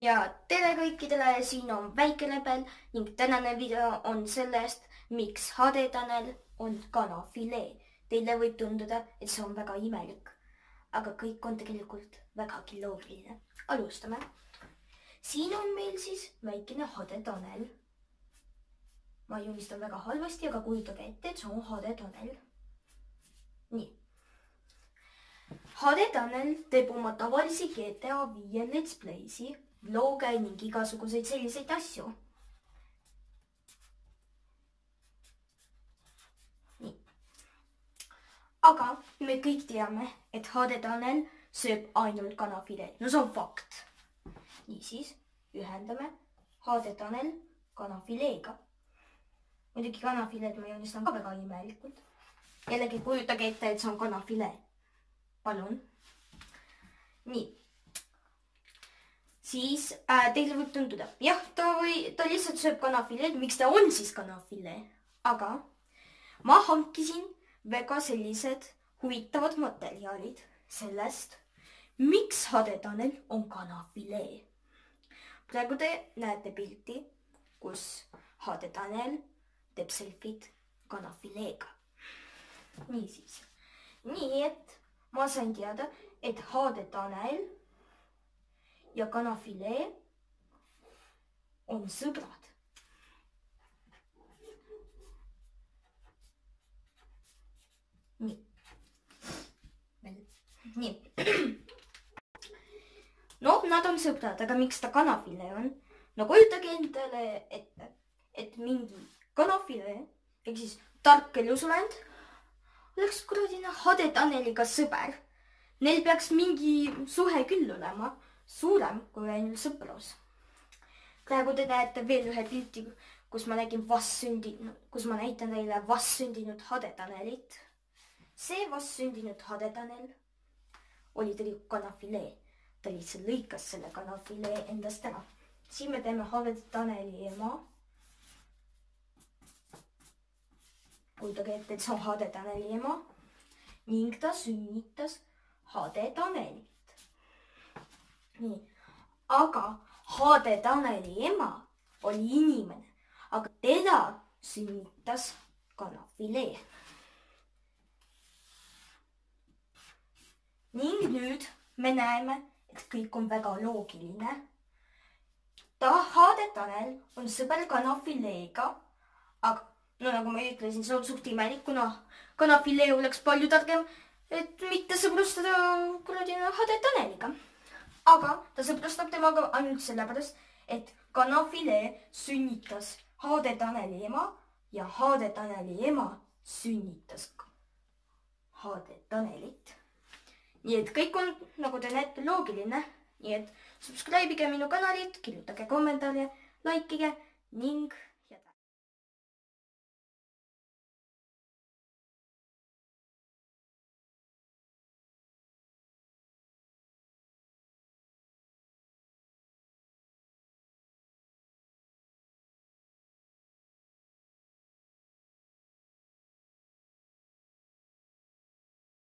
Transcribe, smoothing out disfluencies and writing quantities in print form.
Ja tere kõikidele, siin on Väike Lebel ning tänane video on sellest, miks HD Tanel on kanafilee. Teile võib tunduda, et see on väga imelik, aga kõik on tegelikult vägagi loogiline. Alustame. Siin on meil siis väikene HD Tanel. Ma joonistan väga halvasti, aga kujutage ette, et see on HD Tanel. Nii. HD Tanel teeb oma tavalisi GTA 5 Let's Playsi, vloge ning igasuguseid selliseid asju. Nii. Aga me kõik teame, et HD Tanel sööb ainult kanafileed. No see on fakt. Niisiis ühendame HD Tanel kanafileega. Muidugi kanafileed ma joonistan ka väga imelikult. Jällegi kujutage ette, et see on kanafilee. Palun. Nii. Siis teile võib tunduda, jah, ta lihtsalt sööb kanafileed, miks ta on siis kanafilee? Aga ma hankisin väga sellised huvitavad materjalid sellest, miks HD Tanel on kanafilee. Praegu te näete pilti, kus HD Tanel teeb selfit kanafileega. Niisiis. Nii et ma sain teada, et HD Tanel ja kanafilee on sõbrad. Nii. Nii. No, nad on sõbrad, aga miks ta kanafilee on? No kujutage endale ette, et mingi kanafilee, ehk siis tark elusolend, oleks kuradina HD Taneliga sõber. Neil peaks mingi suhe küll olema. Suurem kui ainult sõprus. Praegu te näete veel ühe pilti, kus ma näitan teile vastsündinud HD Tanelit. See vastsündinud HD Tanel oli tegelikult kanafilee. Ta lihtsalt lõikas selle kanafilee endast ära. Siin me teeme HD Taneli ema. Kujutage ette, et see on HD Taneli ema. Ning ta sünnitas HD Tanelit. Nii, aga HD Taneli ema oli inimene, aga teda sünnitas kanafilee. Ning nüüd me näeme, et kõik on väga loogiline. HD Tanel on sõber kanafileega, aga no nagu ma ütlesin, see on suht imelik, kuna kanafilee oleks palju targem, et mitte sõbrustada HD Taneliga. Aga ta sõbrustab temaga ainult sellepärast, et kanafilee sünnitas HD Taneli ema ja HD Taneli ema sünnitas HD Tanelit. Nii et kõik on, nagu te näete, loogiline. Nii et subscribe'ige minu kanalit, kirjutage kommentaare, likeige ning